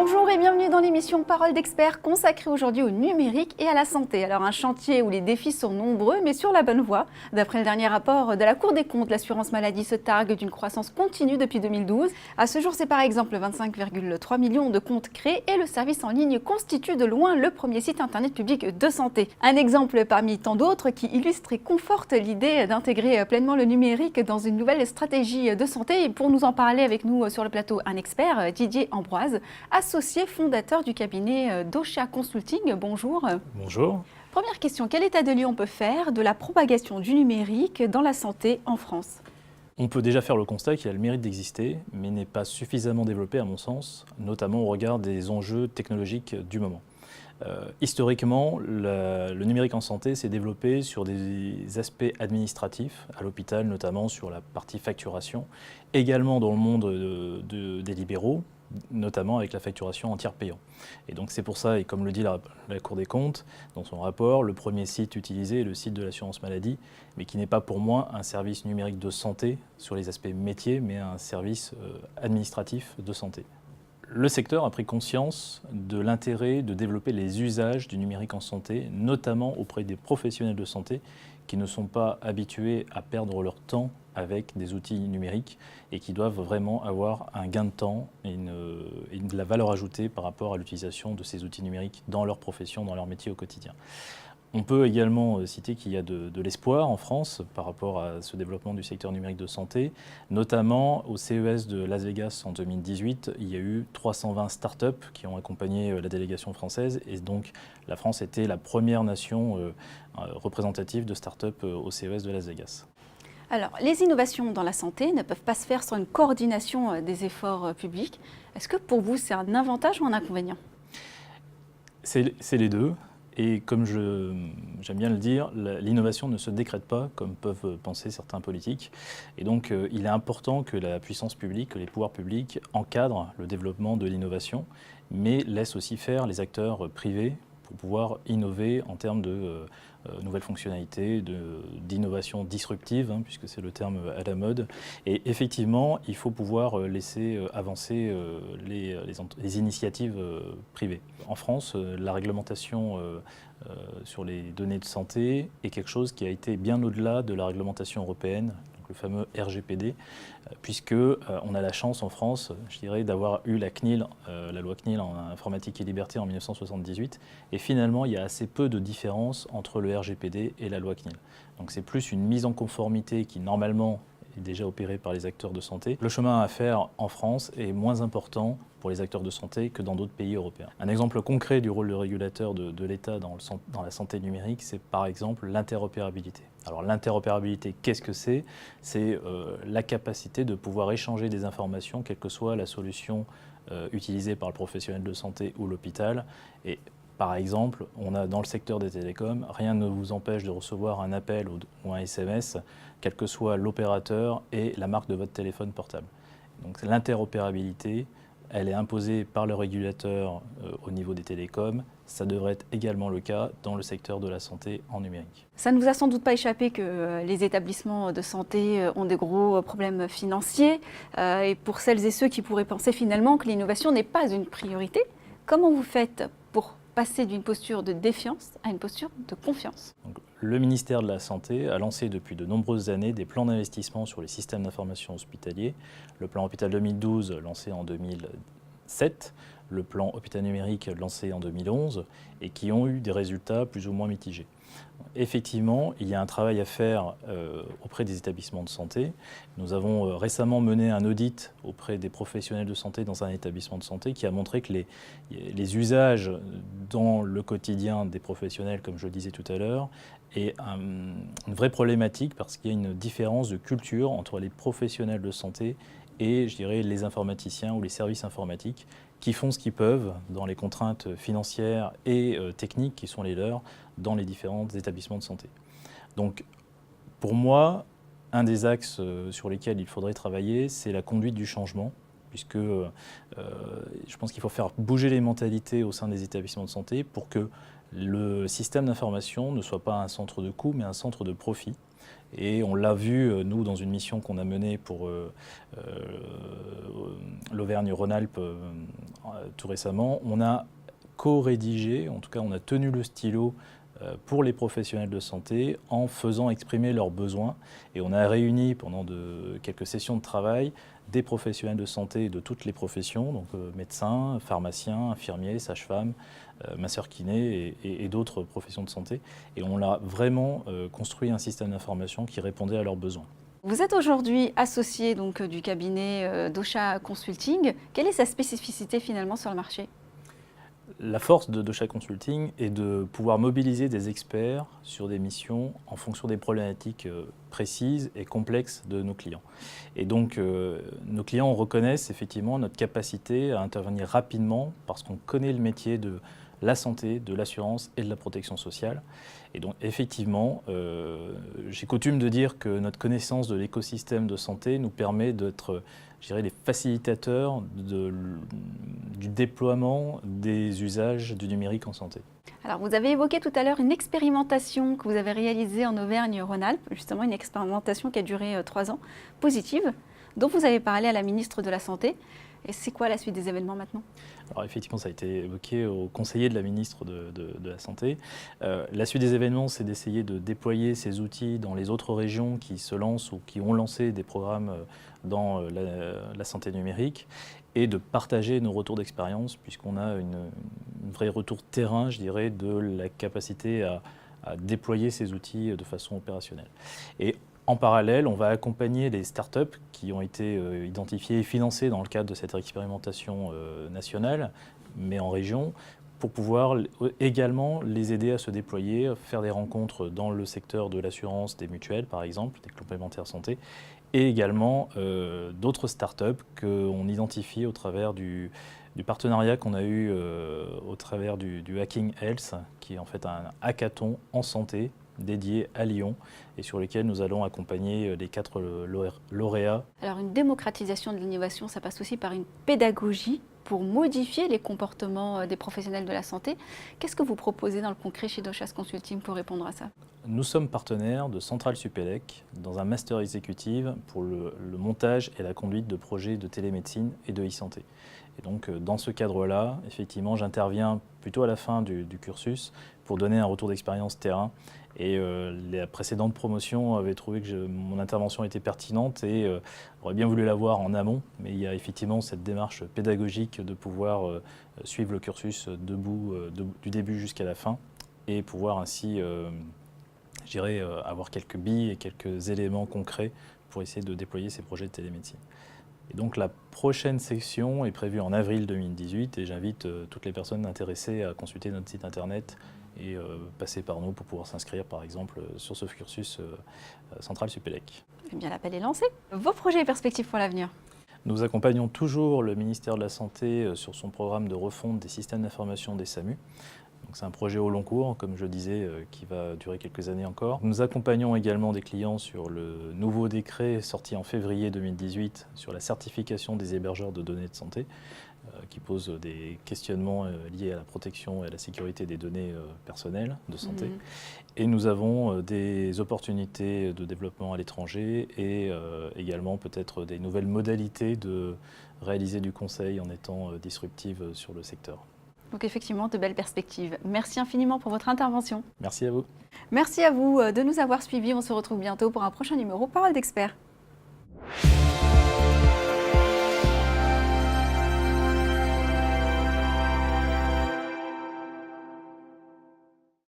Bonjour et bienvenue dans l'émission Parole d'experts consacrée aujourd'hui au numérique et à la santé. Alors un chantier où les défis sont nombreux mais sur la bonne voie. D'après le dernier rapport de la Cour des comptes, l'assurance maladie se targue d'une croissance continue depuis 2012. À ce jour, c'est par exemple 25,3 millions de comptes créés et le service en ligne constitue de loin le premier site internet public de santé. Un exemple parmi tant d'autres qui illustre et conforte l'idée d'intégrer pleinement le numérique dans une nouvelle stratégie de santé. Et pour nous en parler avec nous sur le plateau, un expert, Didier Ambroise, associé fondateur du cabinet Docha Consulting. Bonjour. Bonjour. Première question, quel état de lieu on peut faire de la propagation du numérique dans la santé en France ? On peut déjà faire le constat qu'il a le mérite d'exister, mais n'est pas suffisamment développé à mon sens, notamment au regard des enjeux technologiques du moment. Historiquement, le numérique en santé s'est développé sur des aspects administratifs, à l'hôpital notamment sur la partie facturation, également dans le monde des libéraux, notamment avec la facturation en tiers payant. Et donc c'est pour ça, et comme le dit la Cour des comptes dans son rapport, le premier site utilisé est le site de l'assurance maladie, mais qui n'est pas pour moi un service numérique de santé sur les aspects métiers, mais un service administratif de santé. Le secteur a pris conscience de l'intérêt de développer les usages du numérique en santé, notamment auprès des professionnels de santé qui ne sont pas habitués à perdre leur temps avec des outils numériques et qui doivent vraiment avoir un gain de temps et de la valeur ajoutée par rapport à l'utilisation de ces outils numériques dans leur profession, dans leur métier au quotidien. On peut également citer qu'il y a de l'espoir en France par rapport à ce développement du secteur numérique de santé, notamment au CES de Las Vegas en 2018, il y a eu 320 startups qui ont accompagné la délégation française et donc la France était la première nation représentative de startups au CES de Las Vegas. Alors, les innovations dans la santé ne peuvent pas se faire sans une coordination des efforts publics. Est-ce que pour vous, c'est un avantage ou un inconvénient ? C'est les deux. Et comme j'aime bien le dire, l'innovation ne se décrète pas, comme peuvent penser certains politiques. Et donc, il est important que la puissance publique, que les pouvoirs publics encadrent le développement de l'innovation, mais laissent aussi faire les acteurs privés pour pouvoir innover en termes de nouvelles fonctionnalités, d'innovation disruptive, puisque c'est le terme à la mode. Et effectivement, il faut pouvoir laisser avancer les initiatives privées. En France, la réglementation sur les données de santé est quelque chose qui a été bien au-delà de la réglementation européenne, le fameux RGPD, puisque on a la chance en France, je dirais, d'avoir eu la CNIL, la loi CNIL en informatique et liberté en 1978, et finalement il y a assez peu de différence entre le RGPD et la loi CNIL. Donc c'est plus une mise en conformité qui normalement est déjà opérée par les acteurs de santé. Le chemin à faire en France est moins important pour les acteurs de santé que dans d'autres pays européens. Un exemple concret du rôle de régulateur de l'État dans la santé numérique, c'est par exemple l'interopérabilité. Alors l'interopérabilité, qu'est-ce que c'est ? C'est la capacité de pouvoir échanger des informations, quelle que soit la solution utilisée par le professionnel de santé ou l'hôpital. Et par exemple, on a dans le secteur des télécoms, rien ne vous empêche de recevoir un appel ou un SMS, quel que soit l'opérateur et la marque de votre téléphone portable. Donc l'interopérabilité, elle est imposée par le régulateur au niveau des télécoms. Ça devrait être également le cas dans le secteur de la santé en numérique. Ça ne vous a sans doute pas échappé que les établissements de santé ont des gros problèmes financiers. Et pour celles et ceux qui pourraient penser finalement que l'innovation n'est pas une priorité, comment vous faites pour passer d'une posture de défiance à une posture de confiance ? Donc, le ministère de la Santé a lancé depuis de nombreuses années des plans d'investissement sur les systèmes d'information hospitaliers. Le plan Hôpital 2012 lancé en 2007, le plan Hôpital numérique lancé en 2011 et qui ont eu des résultats plus ou moins mitigés. Effectivement, il y a un travail à faire auprès des établissements de santé. Nous avons récemment mené un audit auprès des professionnels de santé dans un établissement de santé qui a montré que les usages dans le quotidien des professionnels, comme je le disais tout à l'heure, est une vraie problématique parce qu'il y a une différence de culture entre les professionnels de santé et, je dirais, les informaticiens ou les services informatiques qui font ce qu'ils peuvent dans les contraintes financières et techniques qui sont les leurs dans les différents établissements de santé. Donc, pour moi, un des axes sur lesquels il faudrait travailler, c'est la conduite du changement, puisque je pense qu'il faut faire bouger les mentalités au sein des établissements de santé pour que le système d'information ne soit pas un centre de coût, mais un centre de profit. Et on l'a vu, nous, dans une mission qu'on a menée pour l'Auvergne-Rhône-Alpes tout récemment, on a co-rédigé, en tout cas on a tenu le stylo pour les professionnels de santé en faisant exprimer leurs besoins. Et on a réuni pendant quelques sessions de travail des professionnels de santé de toutes les professions, donc médecins, pharmaciens, infirmiers, sages-femmes, masseurs-kinés et d'autres professions de santé. Et on a vraiment construit un système d'information qui répondait à leurs besoins. Vous êtes aujourd'hui associé donc, du cabinet Dosha Consulting. Quelle est sa spécificité finalement sur le marché ? La force de Dosha Consulting est de pouvoir mobiliser des experts sur des missions en fonction des problématiques précises et complexes de nos clients. Et donc, nos clients reconnaissent effectivement notre capacité à intervenir rapidement parce qu'on connaît le métier de la santé, de l'assurance et de la protection sociale. Et donc, effectivement, j'ai coutume de dire que notre connaissance de l'écosystème de santé nous permet d'être, je dirais, les facilitateurs du déploiement des usages du numérique en santé. Alors, vous avez évoqué tout à l'heure une expérimentation que vous avez réalisée en Auvergne-Rhône-Alpes, justement une expérimentation qui a duré 3 ans, positive, dont vous avez parlé à la ministre de la Santé. Et c'est quoi la suite des événements maintenant ? Alors effectivement, ça a été évoqué au conseiller de la ministre de la Santé. La suite des événements, c'est d'essayer de déployer ces outils dans les autres régions qui se lancent ou qui ont lancé des programmes dans la santé numérique et de partager nos retours d'expérience puisqu'on a une vraie retour terrain, je dirais, de la capacité à déployer ces outils de façon opérationnelle. Et en parallèle, on va accompagner les startups qui ont été identifiées et financées dans le cadre de cette expérimentation nationale, mais en région, pour pouvoir également les aider à se déployer, faire des rencontres dans le secteur de l'assurance, des mutuelles par exemple, des complémentaires santé, et également d'autres startups qu'on identifie au travers du partenariat qu'on a eu au travers du Hacking Health, qui est en fait un hackathon en santé dédié à Lyon et sur lesquels nous allons accompagner les 4 lauréats. Alors une démocratisation de l'innovation, ça passe aussi par une pédagogie pour modifier les comportements des professionnels de la santé. Qu'est-ce que vous proposez dans le concret chez Dosha Consulting pour répondre à ça ? Nous sommes partenaires de Centrale Supélec dans un master exécutif pour le montage et la conduite de projets de télémédecine et de e-santé. Et donc dans ce cadre-là, effectivement, j'interviens plutôt à la fin du cursus pour donner un retour d'expérience terrain. Et les précédentes promotions avaient trouvé que mon intervention était pertinente et auraient bien voulu la voir en amont. Mais il y a effectivement cette démarche pédagogique de pouvoir suivre le cursus debout, du début jusqu'à la fin et pouvoir ainsi, je dirais, avoir quelques billes et quelques éléments concrets pour essayer de déployer ces projets de télémédecine. Et donc la prochaine section est prévue en avril 2018 et j'invite toutes les personnes intéressées à consulter notre site internet et passer par nous pour pouvoir s'inscrire par exemple sur ce cursus Centrale Supélec. Eh bien l'appel est lancé. Vos projets et perspectives pour l'avenir ? Nous accompagnons toujours le ministère de la Santé sur son programme de refonte des systèmes d'information des SAMU. C'est un projet au long cours, comme je disais, qui va durer quelques années encore. Nous accompagnons également des clients sur le nouveau décret sorti en février 2018 sur la certification des hébergeurs de données de santé, qui pose des questionnements liés à la protection et à la sécurité des données personnelles de santé. Et nous avons des opportunités de développement à l'étranger et également peut-être des nouvelles modalités de réaliser du conseil en étant disruptive sur le secteur. Donc effectivement, de belles perspectives. Merci infiniment pour votre intervention. Merci à vous. Merci à vous de nous avoir suivis. On se retrouve bientôt pour un prochain numéro Parole d'expert.